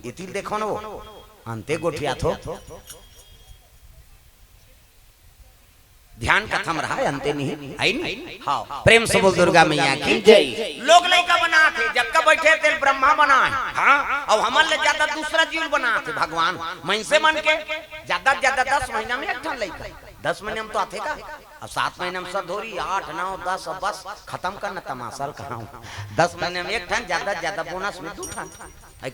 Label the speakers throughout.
Speaker 1: इतिल देखो ना वो अंते गोठिया थो ध्यान कथम रहा है अंते नहीं आई नहीं। हाँ प्रेम से बोल दुर्गा मैया की जय। लोग लड़का बना थे जब का बैठे थे ब्रह्मा बना है। हाँ और हमारे ज्यादा दूसरा जीव बना थे भगवान मन से मन के ज्यादा 10 महीना में एक ठन लड़का 10 महीने में तो आते का अब 7 महीने में सधोरी 8 9 10 अब बस खत्म करना तमाशा कहा 10 महीने में एक ठन ज्यादा बोनस में 2 ठन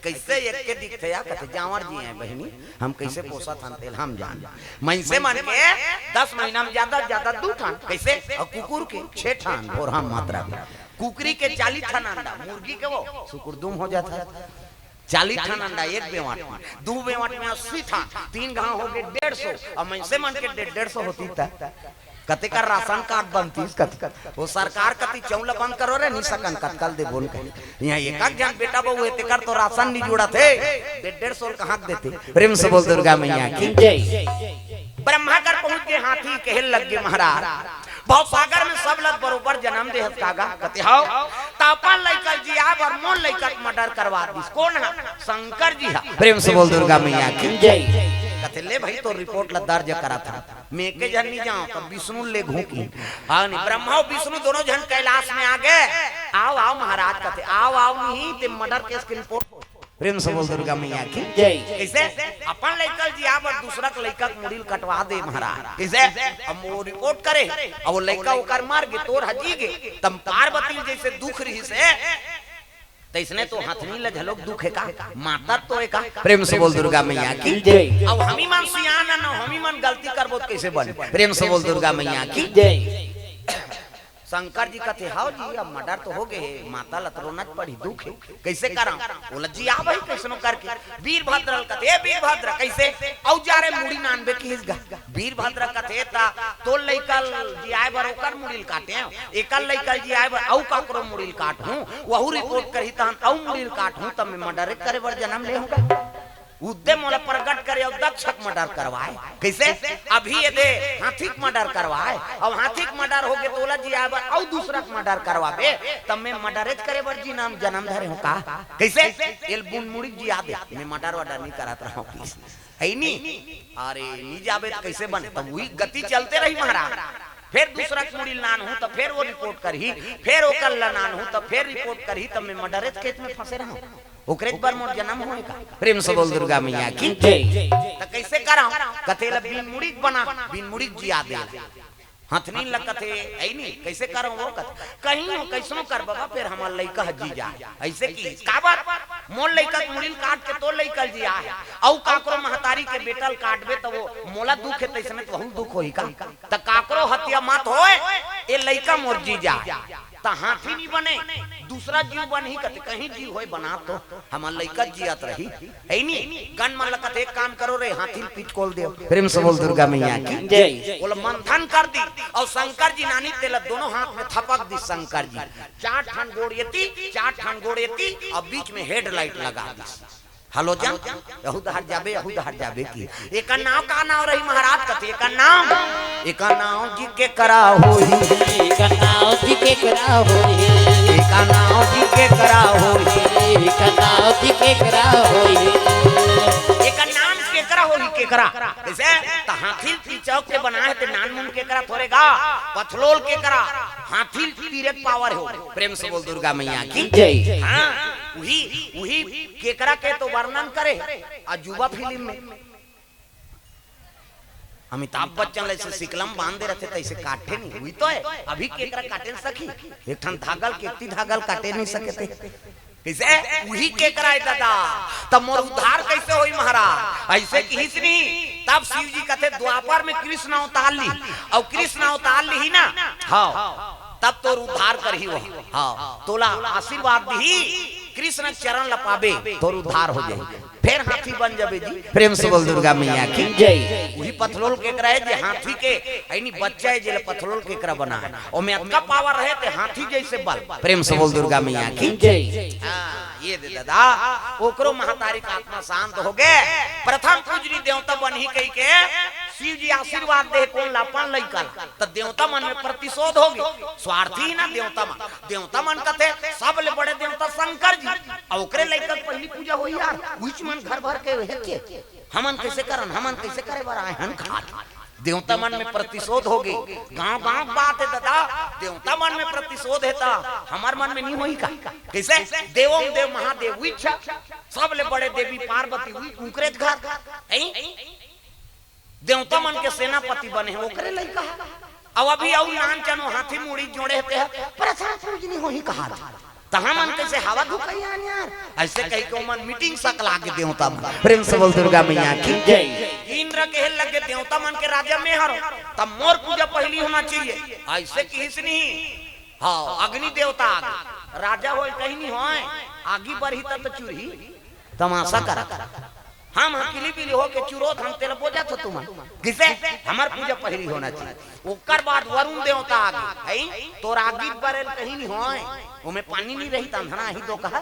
Speaker 1: कैसे एक के दिखते या कहते जावर जी हैं बहनी हम कैसे पोसा था तेल हम जान मन से मन के 10 महीना में ज्यादा 2 ठन कैसे और कुकुर के 6 ठन और हम मात्रा में कुकरी के 40 ठन अंडा मुर्गी के वो सुकुरदुम हो जाता है 40 ठन अंडा एक बेवाट में 2 बेवाट में 80 ठन 3 गांव हो गए 150 और मन से मन के 150 होती था कते का राशन कार्ड बनती वो सरकार कति चौला बंद करो रे नहीं सकन कल दे बोल के यहाँ एक जन बेटा बहु हेते कर तो राशन नहीं जुड़ा थे 150 कहाँ देते। प्रेम से बोल दुर्गा मैया की जय। ब्रह्मा कर पहुंच के हाथी कहल लग गए महाराज बहुत सागर में सब लोग बरोबर जन्म दे कागा कते हाओ तापन लइका जी आप और मोन लइका मर्डर करवा दिस कौन है शंकर जी है। प्रेम से बोल दुर्गा मैया की जय। कते ले भाई तो रिपोर्ट ला दर्ज करा था मैं के जन नहीं जाऊं तब विष्णु ले घूकी हां नहीं ब्रह्मा और विष्णु दोनों जन कैलाश में आ गए आओ महाराज कते आओ नहीं ते मर्डर केस की रिपोर्ट। प्रेम से बोल दुर्गा मैया की जय। कैसे अपन लइका जी आप और दूसरा के लइका मुड़िल कटवा दे महाराज कैसे अब वो रिपोर्ट करे और वो लइका ओकर मार के तोर हजी गे तम पार्वती जैसे दुख रही से तैसने तो हथनी ल झलोक दुख है का माता तो है का। प्रेम से बोल दुर्गा मैया की जय। अब हमी मन सियाना न हमी मन गलती करबो कैसे बन। प्रेम से बोल दुर्गा मैया की जय। शंकर जी कहते हाउ जी अब मर्डर तो हो गए माता लतरोनत पड़ी दुख है कैसे करा बोला जी आ भाई कैसनो करके वीरभद्र कहते ए वीरभद्र कैसे औ जा रे मुड़ी नानबे की हिस वीरभद्र कहते ता तो लइकल जी आए बर ओकर मुड़िल काटे एकल लइकल जी आए बर औ काकरो मुड़िल काट हूं वहु रिपोर्ट करही तहन औ मुड़िल काट हूं तब मैं मर्डर करे बर जन्म ले हूं उद्दे मोला प्रकट करे और दक्षक मर्डर करवाए कैसे अभी ये दे हाथीक मर्डर करवाए अब हाथीक मर्डर हो गए तोला जी आए और दूसरा मर्डर करवाबे तब मैं मर्डरेज करे बर जी नाम जन्म धरे हूं का कैसे एल बुन मुड़ी जी आदे मैं मर्डर नहीं करात रहा हूं है नहीं अरे नहीं जाबे कैसे बने तब वही गति चलते रही महाराज फिर दूसरा मुड़ी नान हूं तो फिर वो रिपोर्ट करही फिर ओकर नान हूं तो फिर रिपोर्ट करही तब मैं मर्डरेज केस में फंसे रहा ओकरे बार मोर जन्म होए का। प्रेम से बोल दुर्गा मैया की जय। त कैसे करा कथेला बिन मुड़ी बना बिन मुड़ी जिया दे हथनी लगते ऐ नहीं कैसे करो वो कहीं हो कैसनो कर बाबा फिर हमार लइका जी जा ऐसे की का बात मोल लइका मुड़िल काट के तो लइकल जी आ औ काकरो महतारी के बेटल काटबे तो वो मोला दुख है तैसने तो बहुत दुख होई का त काकरो हत्या मत होए ए लइका मोर जी जा त हाथी नहीं बने दूसरा जीव बन ही कते कहीं जीव होए बना तो हमार लइका जियत रही है नहीं गन मन लगत एक काम करो रे हाथी पीठ खोल दे। प्रेम से बोल दुर्गा मैया की जय। बोल मंथन कर दी और शंकर जी नानी तेल दोनों हाथ में थपक दी शंकर जी 4 ठन गोड़ेती और बीच में हेडलाइट लगा दी हेलो जन यहू दहर जाबे की एक नाव का नाव रही महाराज कथे एक नाव जी के करा होई एक नाव जी के करा होई एक नाव जी के करा होई एक नाव जी के करा होई एक नाम के करा होई के करा कैसे त हाथी की चौक के बनाए ते नान मुन के करा थोरेगा पथलोल के करा हाथी तीरे पावर हो। प्रेम से बोल दुर्गा मैया की जय। हां वही केकरा के तो वर्णन करे अजूबा फिल्म में अमिताभ बच्चन ऐसे सिकलम बांधे रहते थे ऐसे काटे नहीं हुई तो है अभी केकरा काटे सकी एक ठन धागल केती धागल काटे नहीं सके थे कैसे वही केकरा दादा तब मोर उद्धार कैसे होई महाराज ऐसे की हिसनी तब शिव जी कहते द्वापर में कृष्ण अवतार ली और कृष्ण अवतार ली ही ना हाँ तब तो उद्धार कर ही वो हाँ तोला आशीर्वाद दी कृष्ण चरण लपाबे तो उद्धार हो जाए फिर हाथी बन जाबे जी। प्रेम से बोल दुर्गा मैया की जय। वही पथलोल केकरा है जे हाथी के ऐनी बच्चा है जे पथलोल केकरा बना है और में अतका पावर रहे ते हाथी जैसे बल। प्रेम से बोल दुर्गा मैया की जय। हां ये दे दादा ओकरो महतारी का आत्मा शांत हो गए प्रथम पूजनी देवता बन ही कही के शिव जी आशीर्वाद दे कौन लापन लइका तो देवता मन में प्रतिशोध होगी स्वार्थी ना देवता मन कथे सब ले बड़े देवता शंकर जी ओकरे लइका पहली पूजा होई यार उच मन घर भर के हेके हमन कैसे करे बरा हन खा देवता मन में प्रतिशोध होगी गांव बात है दादा देवता मन में प्रतिशोध है हमार मन में नहीं होई का कैसे देवों देव महादेव इच्छा सब ले बड़े देवी पार्वती हुई उनकरे घर देवता मन के सेनापति बने हैं ओकरे लइका अब अभी और नान चनो हाथी मुड़ी जोड़े हैं पर अच्छा पूजनी होई कहा तहां मन कैसे हवा धुकाई यार ऐसे कहीं को मन मीटिंग सकला के देवता मन प्रेम से बोल दुर्गा मैया की जय इंद्र के लगे देवता मन के राजा में हरो तब मोर पूजा पहली होना चाहिए ऐसे किस नहीं हां अग्नि देवता आगे राजा होय कहीं नहीं होय आगी बढ़ी तो चूरी तमाशा करा हम अकेली पीली हो के चुरोत हम तेरे बोझा तो तुम किसे हमार पूजा पहली होना चाहिए ओकर बाद वरुण देवता आगे है तो आगी बरल कहीं नहीं होय ओमे पानी नहीं रही तंधना ही तो कहा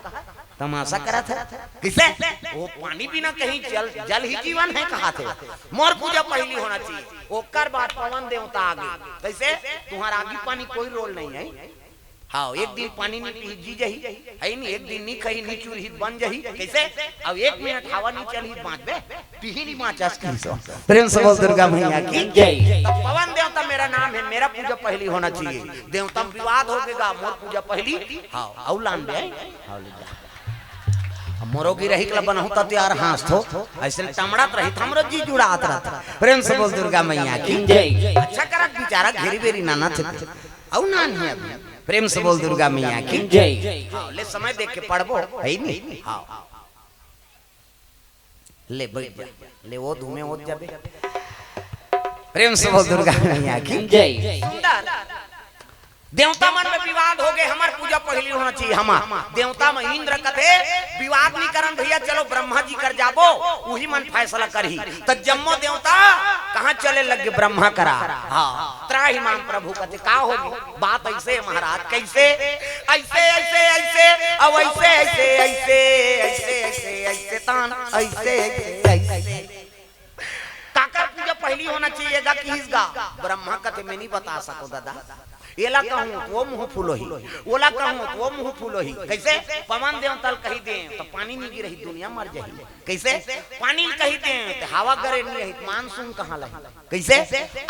Speaker 1: तमाशा करा था किसे वो पानी बिना कहीं जल ही जीवन है कहा थे मोर पूजा पहली होना चाहिए ओकर बाद पवन देवता आगे कैसे तुम्हारा आगे पानी कोई रोल नहीं है हाँ एक दिन पानी नहीं पी जी जही है नहीं एक दिन नहीं कही नहीं चूर ही बन जही कैसे अब एक मिनट हवा नहीं चल ही बाँच बे पी ही नहीं बाँचा प्रेम से बोल दुर्गा मैया की जय पवन देवता मेरा नाम है मेरा पूजा पहली होना चाहिए देवता विवाद हो गएगा मोर पूजा पहली हाँ औलान बे मोरोगी रही कला बना होता तैयार हाथ तो ऐसे टमड़ात रही हमरो जी जुड़ात रहता प्रेम से बोल दुर्गा मैया की जय अच्छा करत बेचारा घेरी बेरी नाना थे औ नान है प्रेम से बोल दुर्गा मैया की जय हां ले समय देख के पढ़बो है नहीं हां ले बैठ ले वो धूमे हो जाबे प्रेम से बोल दुर्गा मैया की जय सुंदर देवता मन में विवाद हो गए हमार पूजा पहली होना चाहिए हमार देवता में इंद्र कथे विवाद नहीं करन भैया चलो ब्रह्मा जी कर जाबो वही मन फैसला करही तो जम्मो देवता कहां चले लगे ब्रह्मा करा हां त्राहिमाम प्रभु कथे का होगी बात ऐसे महाराज कैसे ऐसे ऐसे ऐसे अब ऐसे ऐसे ऐसे ऐसे ऐसे ऐसे तान ऐसे ऐसे काकर पूजा पहली होना चाहिएगा किसका ब्रह्मा कथे मैं नहीं बता सको दादा एला कहूं वो मुंह फूलो ही ओला कहूं वो मुंह फूलो ही कैसे पवन देवता कही दे तो पानी नहीं गिरही दुनिया मर जाही कैसे पानी कही दे तो हवा करे नहीं रही मानसून कहां लही कैसे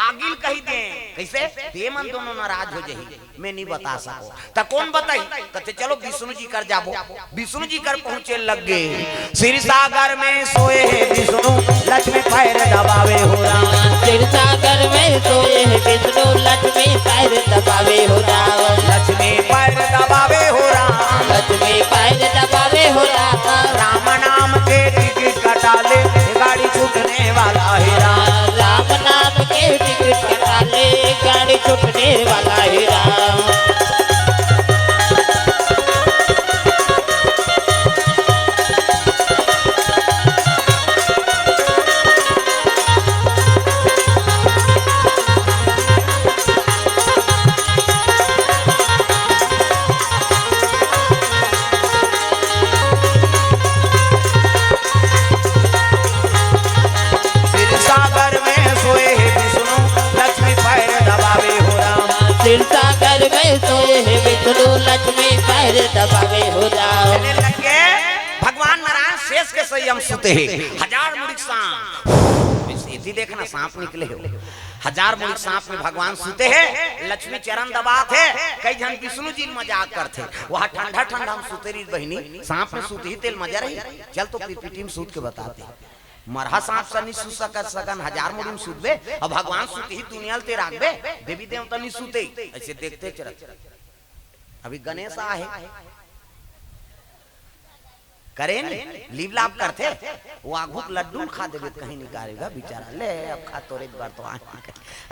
Speaker 1: आगिल कही दे कैसे ते मन दोनों नाराज हो जाही मैं नहीं बता सको त कौन बताई कहते चलो विष्णु जी कर जाबो विष्णु जी कर पहुंचे लग गए क्षीर सागर में सोए है विष्णु लक्ष्मी पैर दबावे हो राम क्षीर सागर में सोए है विष्णु लक्ष्मी पैर दबावे हो राम लक्ष्मी पैर दबावे हो राम लक्ष्मी पैर दबावे हो राम नाम के टिकट कटा ले गाड़ी छूटने वाला है राम नाम के टिकट कटा ले गाड़ी छूटने वाला है राम सागर में सोए है विष्णु लक्ष्मी पैर दबावे हो राम लगे भगवान नारायण शेष के संयम सुते हैं हजार मुड़िक सांप सीधी देखना सांप निकले हो हजार मुड़िक सांप में भगवान सुते हैं लक्ष्मी चरण दबात है कई जन विष्णु जी मजाक करते वहां ठंडा ठंडा हम सुते रही बहनी सांप में सुते ही तेल मजा रही चल तो पीपीटी में सूत के बताते मरहा सांप सनी सु सकन हजार मुड़ी में सुतबे और भगवान सुते ही दुनिया ते राखबे देवी देवता नहीं सुते ऐसे देखते चरत अभी गणेश आहे करे लीव लाभ करते वो आगू लड्डू खा देवे कहीं निकालेगा बेचारा ले अब खा तोरे एक बार तो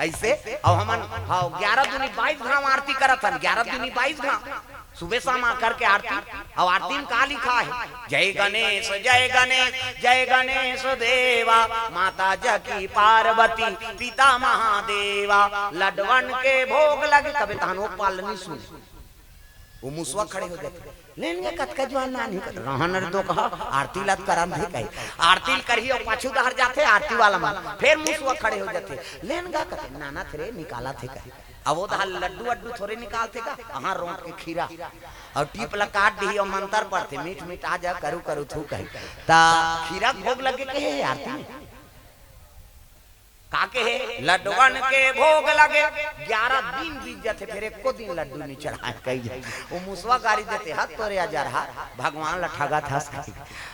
Speaker 1: ऐसे और हमन हां 11 दूनी 22 घाम आरती करत हन 11 दूनी 22 घाम सुबह शाम आकर के आरती और आरती में का लिखा है जय गणेश जय गणेश जय गणेश देवा माता जकी पार्वती पिता महादेवा लडवन के भोग लगे कभी तानो पालनी सुन वो मुसवा खड़े हो जाते लेंगे कतका जवान नानी कर रहन रे दो कहा आरती लत करन दे कही आरती करी और पाछू दहर जाते आरती वाला मान फिर मुसवा खड़े हो जाते लेनगा कते नाना थरे निकाला थे कही अब वो दहर लड्डू अड्डू थोड़े निकालते का हां रोट के खीरा और टीप ला काट दी और मंत्र पढ़ते मीठ मीठ आ जा करू करू थू कही ता खीरा भोग लगे के आरती में काके है लड्डुअन के भोग लगे 11 दिन बीत जाते फिर एको दिन लड्डू नहीं चढ़ाए कही जाए वो मुसवा गाड़ी देते हाथ तोरे हजार भगवान लठागा था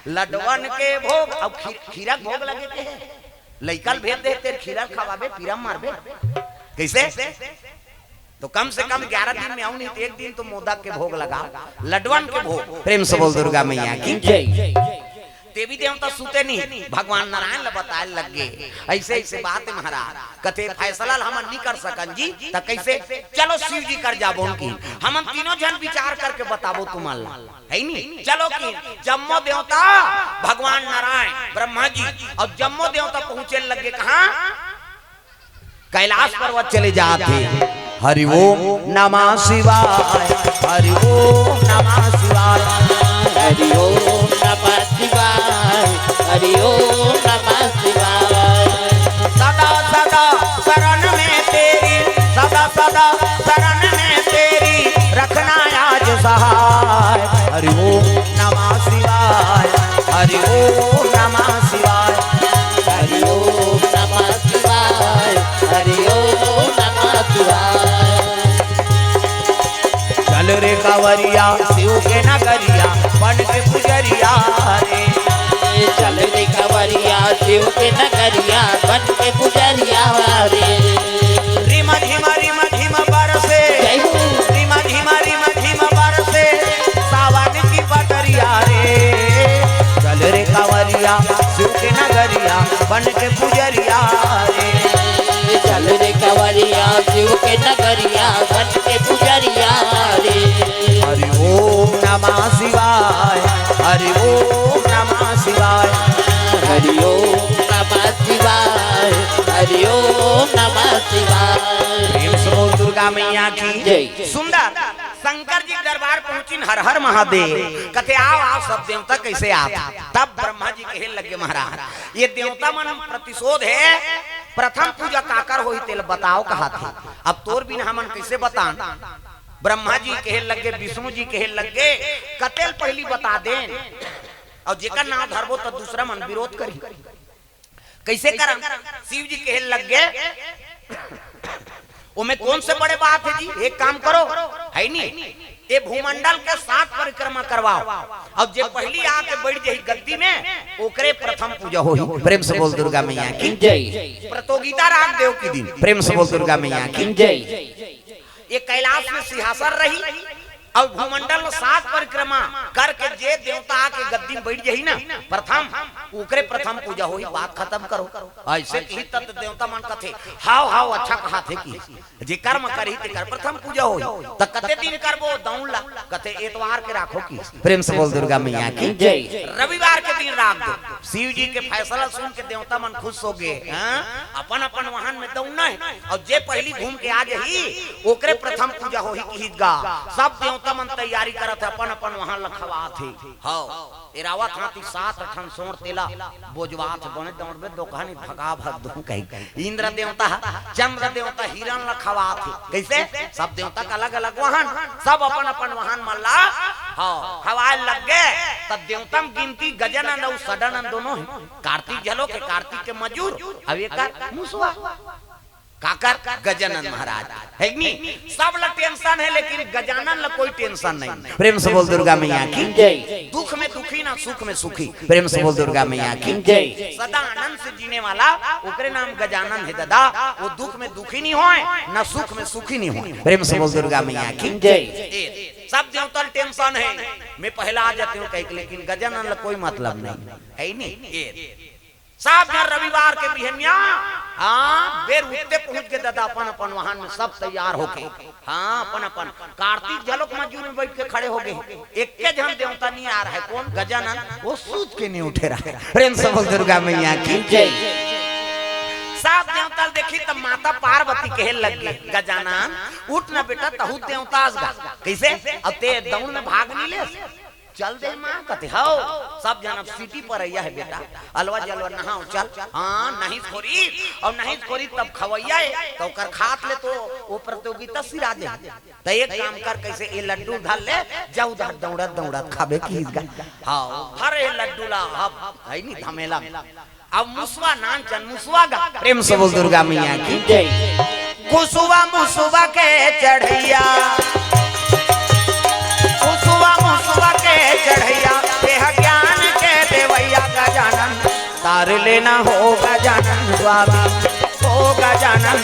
Speaker 1: लड्डुअन के भोग अब खीरा भोग लगे के है लइकल भेज दे तेरे खीरा खवाबे पीरा मारबे कैसे तो कम से कम 11 दिन में आऊं नहीं तो एक दिन तो मोदक के भोग लगा लड्डुअन के भोग प्रेम से बोल दुर्गा मैया की जय देवी देवता सुते नहीं भगवान नारायण बताए लग गए ऐसे ऐसे बात है महाराज कथे फैसला हम नहीं कर सकन जी तो कैसे चलो शिव जी कर जाबो उनकी हम तीनों जन विचार करके बताबो तुम्हारा है नहीं चलो कि जम्मो देवता भगवान नारायण ब्रह्मा जी और जम्मो देवता पहुंचे लगे कहां कैलाश पर्वत चले जाते हरि ओम नमः शिवाय हरि ओम नमः शिवाय
Speaker 2: हरि ओम नमः शिवाय हरि ओम नमः शिवाय
Speaker 1: सदा सदा शरण में तेरी सदा सदा शरण में तेरी रखना आज सहाय हरि ओम नमः शिवाय हरि ओम नमः शिवाय
Speaker 2: हरि ओम नमः शिवाय हरि ओम नमः शिवाय
Speaker 1: चल रे कांवरिया शिव के नगरिया बन के पुजरिया रे
Speaker 2: चल रे कांवरिया शिव के नगरिया बन के पुजरिया रे
Speaker 1: रिम झिम बरसे रिम झिम बरसे सावन की पटरिया रे चल रे कांवरिया शिव के नगरिया बन के पुजरिया रे
Speaker 2: चल रे कांवरिया शिव के नगरिया बन के पुजरिया रे
Speaker 1: हरि ओम नमः शिवाय हरि ओम नमः शिवाय
Speaker 2: हरि ओम नमः शिवाय हरि ओम नमः शिवाय
Speaker 1: प्रेम से बोल दुर्गा मैया की
Speaker 2: जय।
Speaker 1: सुंदर शंकर जी दरबार पहुंची हर हर महादेव कथे आओ सब देवता कैसे आप तब ब्रह्मा जी कहे लगे महाराज ये देवता मन प्रतिशोध है प्रथम पूजा काकर होई तेल बताओ कहा था अब तोर बिना हमन कैसे बता ब्रह्मा जी कहे लगे विष्णु जी कहे लगे कतेल पहली बता दे और जेकर नाम धरबो तो दूसरा मन विरोध करी कैसे करम शिव जी कहे लगे उमें कौन से बड़े बात है जी एक काम करो है नहीं ये भूमंडल के 7 परिक्रमा करवाओ अब जे पहली आके बैठ जाई गद्दी में ओकरे प्रथम पूजा होई प्रेम से बोल दुर्गा मैया की
Speaker 2: जय
Speaker 1: प्रतियोगिता राग देव की दिन प्रेम से बोल दुर्गा मैया की
Speaker 2: जय
Speaker 1: ये कैलाश में सिंहासन रही और भूमंडल में 7 परिक्रमा करके जे देवता आके गद्दी में बैठ जाई ना प्रथम ओकरे प्रथम पूजा होई बात खत्म करो ऐसे ही तत् देवता मन कथे हाव हाव अच्छा कहा थे कि जे कर्म करी ते कर प्रथम पूजा होई त कते दिन करबो दौला कथे एतवार के राखो की प्रेम से बोल दुर्गा मैया की
Speaker 2: जय
Speaker 1: रविवार के दिन राख दो शिव जी के फैसला सुन के देवता मन खुश हो गए अपन अपन वाहन में दौड़ना है और जे पहली घूम के आ जाही ओकरे प्रथम पूजा होई की गा सब देवता मन तैयारी करत है अपन अपन वहां लखवा थे हां एरावा थाती 7 ठन सोर तेला बोझवात बने दौड़बे दोकानी भगा भग दो कही इंद्र देवता चंद्र देवता हिरण लखवा थे कैसे सब देवता का अलग अलग वाहन सब अपन अपन वाहन मल्ला हां हवाए लग गए तब देवतम गिनती गजानन और सदानंद दोनों है कार्तिक जलो के कार्तिक के मजूर अब ये का मुसवा काकर गजानन महाराज है नहीं सब लोग टेंशन है लेकिन गजानन ला कोई टेंशन नहीं प्रेम से बोल दुर्गा मैया की जय दुख में दुखी ना सुख में सुखी प्रेम से बोल दुर्गा मैया की जय सदा आनंद से जीने वाला ओकरे नाम गजानन है दादा वो दुख में दुखी नहीं होए ना सुख में सुखी नहीं होए प्रेम से बोल दुर्गा मैया की जय सब देवता टेंशन है मैं पहला आ जाती हूँ कहीं लेकिन गजानन ला कोई मतलब नहीं है नहीं सब घर रविवार के बिहनिया हाँ बेर उठते पहुंच के दादा अपन अपन वाहन में सब तैयार होके हाँ अपन अपन कार्तिक जलोक मजूर में बैठ के खड़े हो गए एक के जन देवता नहीं आ रहा है कौन गजानन वो सूत के नहीं उठे रहा है प्रेम से बोल दुर्गा मैया की जय सब देवता देखी तब माता पार्वती कहे लगी गजानन उठ ना बेटा तहु देवतास गा कैसे अब ते दौड़ में भाग नहीं ले चल दे मां कहते हो सब जनब सिटी पर आया है बेटा अलवा जलवा नहाओ चल हां नहीं खोरी और नहीं खोरी तब खवैया है तो कर खात ले तो वो प्रतियोगिता सिरा दे तो एक काम कर कैसे ये लड्डू धर ले जा उधर दौड़त दौड़त खाबे की हां हर ये लड्डू ला अब है नहीं धमेला अब मुसवा नान चन मुसवा गा प्रेम से बोल दुर्गा मैया की जय कुसुवा मुसवा के चढ़ैया चढ़ैया देह ज्ञान के देवैया गजानन तार लेना होगा जानन स्वामी होगा जानन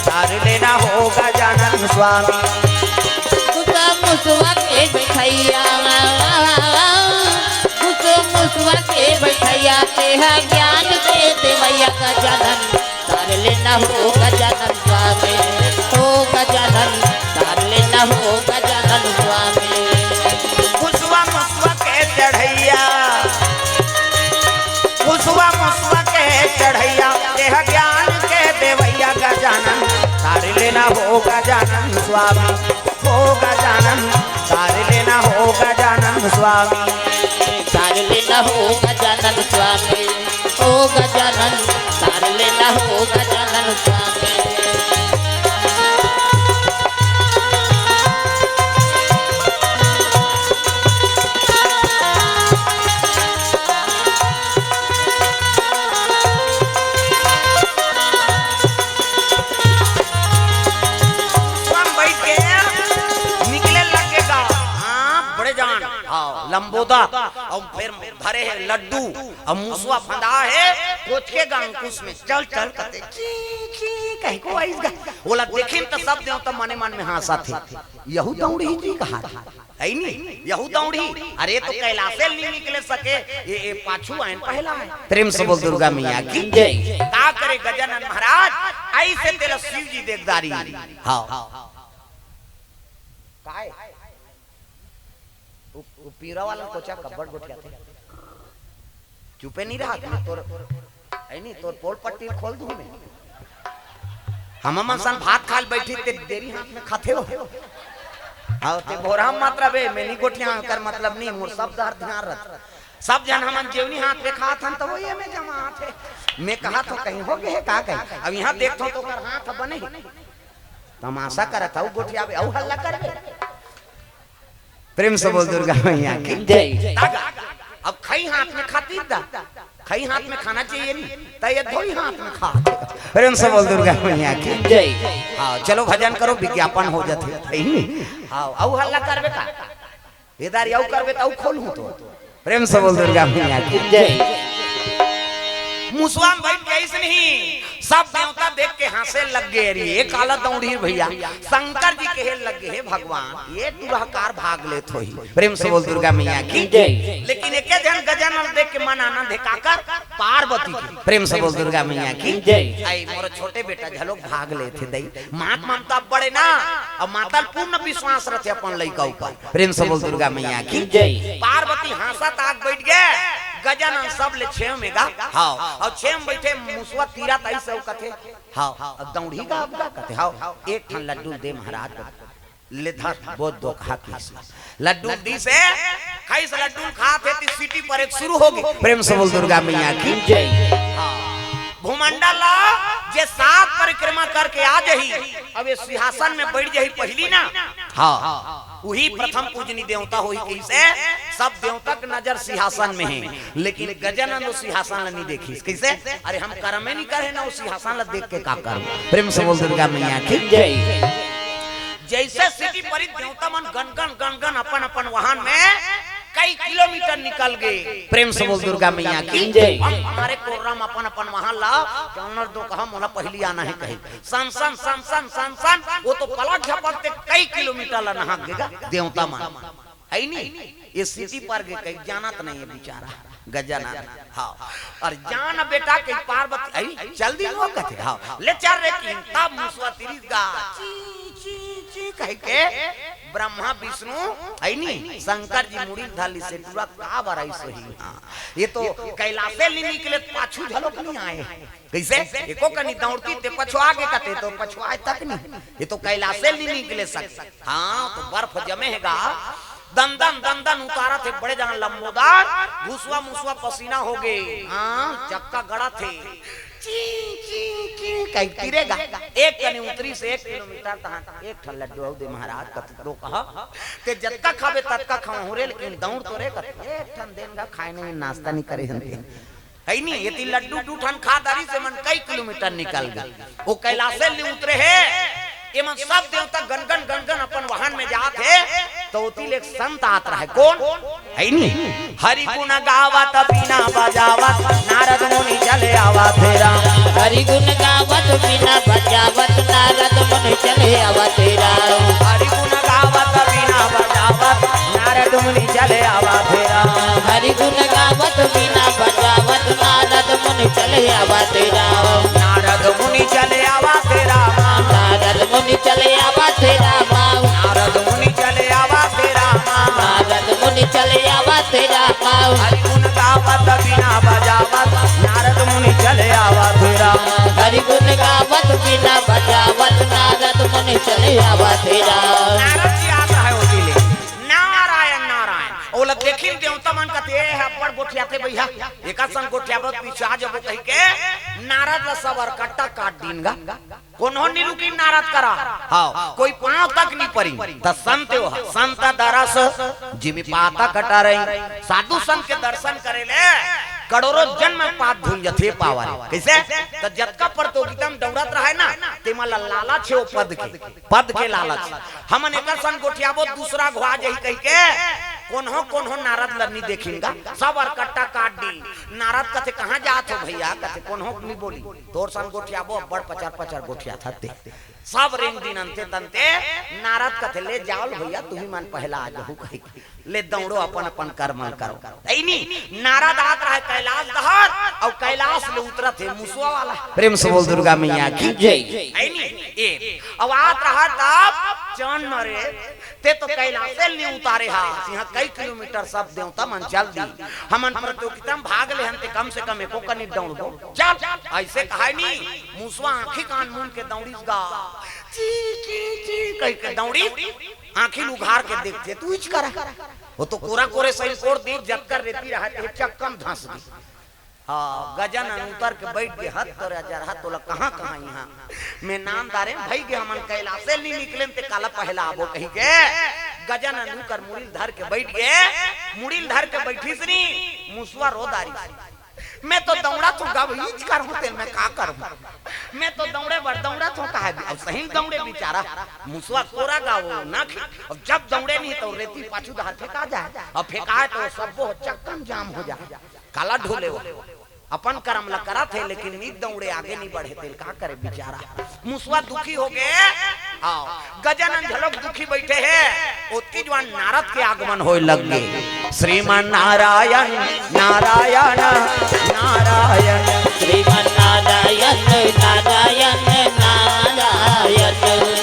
Speaker 1: तार लेना होगा जानन स्वामी
Speaker 2: मुसवा के बैठैया मुसवा के बैठैया देह ज्ञान के देवैया गजानन तार लेना होगा जानन स्वामी होगा जानन तार लेना होगा जानन स्वामी
Speaker 1: चढ़ैया मुसवा मुसवा के चढ़ैया देह ज्ञान के देवैया गजानन तार लेना होगा जानन स्वामी होगा जानन तार लेना होगा जानन स्वामी
Speaker 2: तार लेना होगा जानन स्वामी होगा जानन तार लेना होगा जानन स्वामी
Speaker 1: लंबोदा और फिर भरे है लड्डू और मुसवा फंदा है कोच के अंकुश में चल चल करते कहीं को आइस गा बोला देखें तो सब देवता मने मन में हंसा थे यहू दौड़ी जी कहा है नहीं यहू दौड़ी अरे तो कैलाश से नहीं निकले सके ये पाछू आयन पहला है प्रेम से बोल दुर्गा मैया की जय का करे गजानन महाराज ऐसे तेरा शिव जी देखदारी हां काय पीरा वाला कोचा कब्बड़ गोठिया थे चुपे नहीं रहा तोर है नहीं तोर पोल पट्टी खोल दूं मैं हम मनसन भात खाल बैठी ते देरी हाथ में खाते हो हां ते बोरा मात्रा बे मैनी गोठिया कर मतलब नहीं मोर सब दर ध्यान रख सब जन हमन जेवनी हाथ पे खात हन तो वो ये में जमा थे मैं कहा तो कहीं हो गए का कहीं अब यहां देखतो तो कर हाथ बने तमाशा करत हूं गोठिया बे औ हल्ला करबे प्रेम से बोल दुर्गा मैया की जय अब खाई हाथ में खाती दा खाई हाथ में खाना चाहिए नहीं तो ये धोई हाथ में खा प्रेम से बोल दुर्गा मैया की जय हां चलो भजन करो विज्ञापन हो जाते हां औ हल्ला करबे का इधर औ करबे तो औ खोलूं तो प्रेम से बोल दुर्गा मैया की जय मुसवा बैठ के ऐसे नहीं सब देवता देख के हंसे लग गए रे एक काला दौड़ी भैया शंकर जी कहे लग गए भगवान ये दुराकार भाग ले थोई प्रेम से बोल दुर्गा मैया की जय लेकिन एक जन गजानन देख के मन आनंद काकर पार्वती की प्रेम से बोल दुर्गा मैया की जय आई मोर छोटे बेटा झलोक भाग ले थे दई मात ममता बड़े ना और माता पूर्ण विश्वास रखे अपन लइका ऊपर प्रेम से बोल दुर्गा मैया की जय पार्वती हंसा ताक बैठ गए गजानन सब ले छेव में गा हां और छेव में बैठे मुसवा तीरा तई से कथे हां दौड़ी का अब कथे हां एक ठन लड्डू दे महाराज ले धर बहुत दो खा के लड्डू दी से खाई से लड्डू खाते ती सिटी पर एक शुरू होगी प्रेम से बोल दुर्गा मैया की जय हां भूमंडल जे 7 परिक्रमा करके आ जही अब ये सिंहासन में बैठ जही पहली ना हां वही प्रथम पूजनी देवता होई कैसे सब देवता की नजर सिंहासन में है लेकिन गजानन सिंहासन नहीं देखी कैसे अरे हम कर्म में नहीं करे ना उस सिंहासन देख के का कर प्रेम से बोल दुर्गा मैया की जय जैसे सिटी पर देवता मन गन गन अपन अपन वाहन में कई किलोमीटर निकल गए प्रेम से बोल दुर्गा मैया की जय हमारे कोर्रम अपन अपन वहां ला जानर दो कहा मोला पहली आना है कहीं सन सन सन सन सन सन वो तो पलट झपकते कई किलोमीटर ला नहा गएगा देवता मन है नहीं ये सिटी पर गए कहीं जानत नहीं है बेचारा गजानन हां और जान बेटा के पार्वती जल्दी लो कहते हां ले चल रे की तब मुसवा तिरिस गा ची ची कह के ब्रह्मा विष्णु है नी शंकर जी मुड़ी धाली से पूरा का बराई सही। ये तो कैलाशे ली निकले पाछू झलक नहीं आए कैसे एको कनी दौड़ती ते पछुआ आगे कते तो पछुआ तक नहीं। ये तो कैलाशे ली निकले सक। हाँ तो बर्फ जमेगा दंदन दंदन उतारा थे बड़े जहां लंबोदार भूसवा मुसवा पसीना हो गए। हाँ चक्का गड़ा थे ची ची ची कहीं गिरेगा एक कनी उतरी से 1 किलोमीटर तहां एक ठन लड्डू दे महाराज कतरो कहा ते जत्का खावे तत्का खाओ हो रे लेकिन दौड़ तो रे कत एक ठन देनगा खाए नहीं नाश्ता नहीं करे हनते है नहीं। ये लड्डू दू ठन खा दारी से मन कई किलोमीटर निकल गए। वो कैलाशे ले उतरे है ये मन सब देवता गनगन गनगन अपन वाहन में जाते तो उतिल एक संत आत रहा है कौन है नहीं हरि गुण गावत बिना बजावत नारद मुनि चले आवा तेरा।
Speaker 2: हरि गुण गावत बिना बजावत नारद मुनि चले आवा तेरा।
Speaker 1: हरि गुण गावत बिना बजावत नारद मुनि चले आवा तेरा।
Speaker 2: हरि गुण गावत बिना बजावत नारद मुनि चले आवा तेरा।
Speaker 1: नारद मुनि चले आवा तेरा।
Speaker 2: नारद मुनि चले आवा तेरा।
Speaker 1: नारद मुनि चले आवा तेरा।
Speaker 2: नारद मुनि चले आवा तेरा।
Speaker 1: हरि गुण गावत बिना बजावत नारद मुनि चले आवा तेरा।
Speaker 2: हरि गुण गावत बिना बजावत नारद मुनि चले आवा तेरा।
Speaker 1: नारद जी आता है वो जिले नारायण नारायण ओला देखिन देवता मन कहते है अब्बड़ गोठिया थे भैया एका संग गोठिया बत पीछे आ जब कह के नारद ला सबर कट्टा काट दीनगा कोनो नीलू की नारद करा। हां कोई पांव तक नहीं परी त संत हो संत दरस जिमी पाता कटा रही साधु संत के दर्शन करेले करोड़ों जन्म पाप धुल जथे पावारे कैसे त जतका प्रतियोगिता में दौड़त रहे ना तेमा लालच है पद के लालच हमन एकर संग गोठियाबो दूसरा घुआ जही कह के कोन्हो नारद लरनी देखिनगा सब अरकट्टा काट दी। नारद कथे कहां जात हो भैया कथे कोन्हो नहीं बोली तोर संग गोठियाबो बड़ पचार गोठिया थाते सब रिंग दिन अंते तंते नारद कथे ले जाओ भैया तू ही मन पहला आ जाहू कह ले दौड़ो अपन अपन कर्म करो ऐनी नारद आत रहा कैलाश दहर और कैलाश ले उतरत है मुसवा वाला प्रेम से बोल दुर्गा मैया की जय ऐनी ए अब आत रहा तब चांद मरे ते तो कैलाश से नहीं उतारे हा सिंह कई किलोमीटर सब देवता मन चल दी हमन प्रतियोगिता में भाग ले हनते कम से कम एको कनी दौड़ दो चल ऐसे कहाई नहीं मुसवा आंखी कान मुन के दौड़ीस गा ची ची ची कह के दौड़ी आंखी उघार के देखते तू इच करा वो तो कोरा कोरे सही कोर देख जब कर रेती रहा है चक्कम धंस गई। हाँ गजन उतर के बैठ गए हद तो हजार हाथ तोला कहाँ कहाँ यहाँ मैं नाम दारे भाई के हमन कैलाशे नहीं निकले ते काला पहला आबो कहीं के गजन अनुकर मुड़िल धर के बैठ गए मुड़िल धर के बैठी सनी मुसवा रोदारी मैं तो दौड़ा तो गवहीच कर होते मैं का करूं मैं तो दौड़े दौड़ा तो कहा अब सही दौड़े बेचारा मुसवा कोरा गावो ना अब जब दौड़े नहीं तो रेती पाछू हाथ फेंका जाए और फेंकाए तो सब वो चक्कम जाम हो जाए काला ढोले हो अपन कर्म ला करा थे लेकिन नी दौड़े आगे नहीं बढ़े थे का करे बेचारा मुसवा दुखी हो गए। आओ गजानन झलक दुखी बैठे हैं ओती जवान नारद के आगमन होए लग गए श्रीमान नारायण नारायण नारायण
Speaker 2: श्रीमान नारायण नारायण नारायण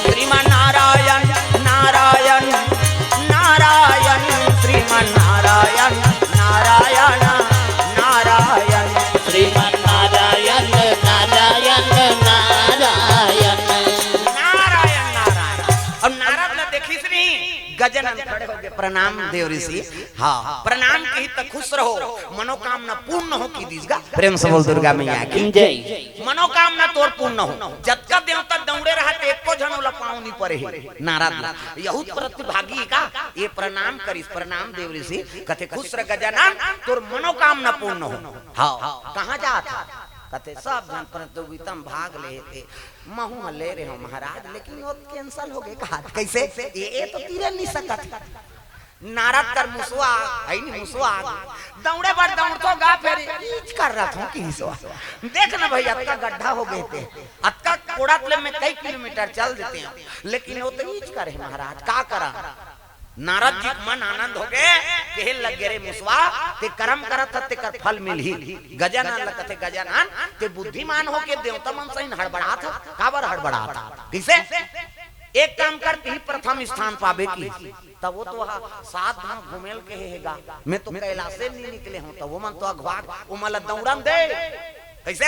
Speaker 1: श्रीमान नारायण नारायण नारायण श्रीमान नारायण नारायण नारायण
Speaker 2: श्रीमान नारायण नारायण नारायण
Speaker 1: नारायण नारायण और नारद ने देखी सुनी गजानन खड़े हो गए प्रणाम देव ऋषि। हाँ प्रणाम कही तो खुश रहो मनोकामना पूर्ण हो की दीसगा प्रेम से बोल दुर्गा मैया की
Speaker 2: जय।
Speaker 1: मनोकामना तोर पूर्ण हो जतका देवता दौड़े रहा एको जनो लपाऊ नहीं पड़े नारद यहूत प्रतिभागी का ये प्रणाम करिस प्रणाम देव ऋषि कथे खुश रह गजानन तोर मनोकामना पूर्ण हो। हाँ कहाँ जात कथे सब जन प्रतियोगिता में भाग ले थे महू ले रहे हो महाराज लेकिन वो कैंसिल हो गए कहा कैसे ये तो तीरे नहीं सकत नारद कर मुसवा है नहीं मुसवा दौड़े बार दौड़ तो गा फिर ईच कर रहा था कि मुसवा देख ना भाई अतका गड्ढा हो गए थे अतका कोड़ा में कई किलोमीटर चल देते हैं लेकिन वो तो ईच करे महाराज का करा नारद जी मन आनंद हो गए कहे लग गए मुसवा ते कर्म करत ते कर फल मिलही गजानन लगते गजानन ते बुद्धिमान हो के देवता मन सही हड़बड़ा था काबर हड़बड़ा था किसे एक काम करती ही प्रथम स्थान पावे की, तब वो तो 7 धाम घूमेल के हेगा, मैं तो कैलाशे नहीं निकले हूँ, तब वो मन तो अगवा वो मला दौड़न दे कैसे।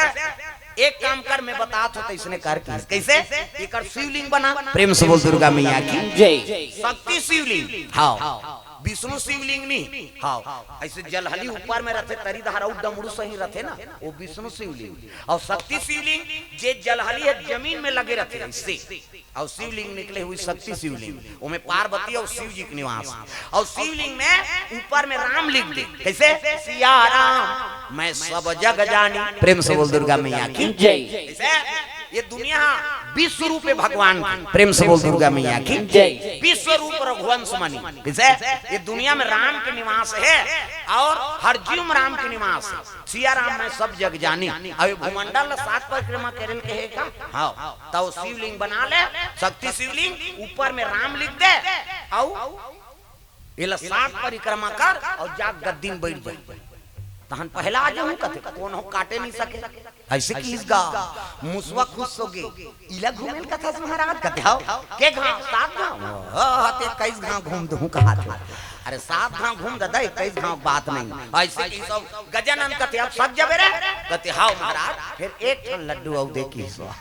Speaker 1: एक काम कर, मैं बता तो इसने कर कैसे, एक शिवलिंग बना, प्रेम से बोल दुर्गा मैया की जय। शक्ति शिवलिंग, हाँ विष्णु शिवलिंग नहीं, हाँ ऐसे जलहली ऊपर में रहते, तरी धारा डमरू सही रहते ना, वो विष्णु शिवलिंग। और शक्ति शिवलिंग जे जलहली है जमीन में लगे रहते इससे, और शिवलिंग निकले हुई शक्ति शिवलिंग, वो में पार्वती और शिव जी के निवास। और शिवलिंग में ऊपर में राम लिख दे कैसे, सिया राम मैं सब जग जानी, प्रेम से बोल दुर्गा मैया की जय। ये दुनिया विश्व रूप है भगवान, प्रेम से बोल दुर्गा मैया की जय। विश्व रूप रघुवंश मणि किसे, ये दुनिया में राम के निवास है, और हर जीव में राम के निवास है। सिया राम मैं सब जग जानी, अब भूमंडल 7 परिक्रमा करल के है का, हाँ तो शिवलिंग बना ले, शक्ति शिवलिंग, ऊपर में राम लिख दे, और ये 7 परिक्रमा कर और जा गद्दी में बैठ जाए, तहन पहला आ जाऊं कथे कौन हो काटे नहीं सके, ऐसे किस गा मुसवा खुश होगे इला घूमेल कथा से महाराज कथे आओ के गांव 7 गांव हते 21 गांव घूम दूं कहा था, अरे 7 गांव घूम दादा 21 गांव बात नहीं, ऐसे की सब गजानन कथे आप सब जबे रे कथे हां महाराज, फिर एक ठन लड्डू औ दे की सो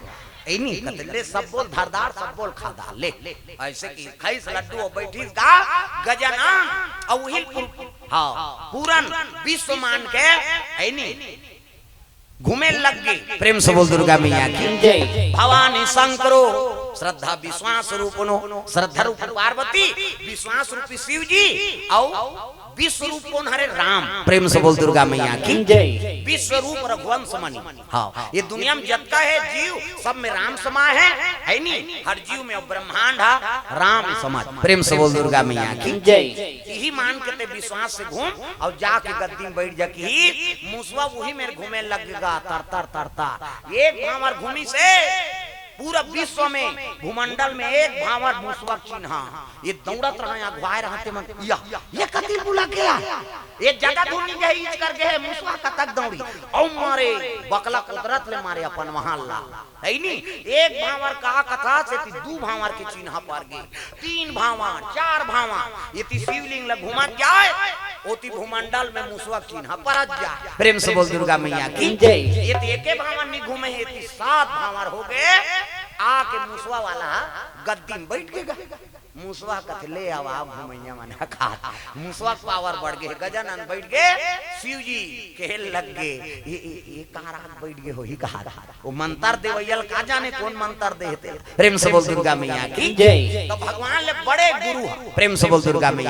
Speaker 1: ऐनी कथे ले सब बोल धारदार सब बोल खादा ले, ऐसे की 21 लड्डू और बैठीस गा गजानन और वही हाँ पूरन विश्व मान के ऐनी घूमे लग गई, प्रेम से बोल दुर्गा मैया की जय। भवानी शंकरो श्रद्धा विश्वास रूपनो, श्रद्धा रूप पार्वती, विश्वास रूपी शिव जी, और विश्व रूप कौन हरे राम, प्रेम से बोल दुर्गा मैया की जय। विश्व रूप रघुवंश मणि, हाँ ये दुनिया में जतका है जीव सब में राम समा है नहीं, हर जीव में ब्रह्मांड राम समा, प्रेम से बोल दुर्गा मैया की जय। यही मान के ते विश्वास से घूम और जाके गद्दी में बैठ जाकी, मुसवा वही मेरे घूमे लगेगा तर तर तर तर, एक भावर घूमी से पूरा विश्व में भूमंडल में एक भावर मुसवा चिन्हा, ये दौड़त रहा अगवाए रहते मन या ये कति बुला गया, ये जगह ढूंढनी गई इच कर गए मुसवा कतक दौड़ी और मारे बकला कुदरत ले मारे अपन महल्ला है नी, एक भावर का कथा से 2 भावर के चिन्ह पर गए, 3 भावर 4 भावर, ये ती शिवलिंग ल घुमत जाए ओती भूमंडल में मुसवा चिन्ह पर जाए, प्रेम से बोल दुर्गा मैया की जय। ये एके भावर नहीं घूमे है, 7 भावर हो गए, आके मुसवा वाला गद्दी में बैठ गएगा, मुसवा कथ ले आवा घूमैया माने खा, मुसवा पावर बढ़ गए, गजानन बैठ गए, शिव जी के लग गए, ये कारा बैठ गए हो ही कहा, वो मंत्र देवयल का जाने कौन मंत्र देते, प्रेम से बोल दुर्गा मैया की जय। तो भगवान ले बड़े गुरु, प्रेम से बोल दुर्गा मैया।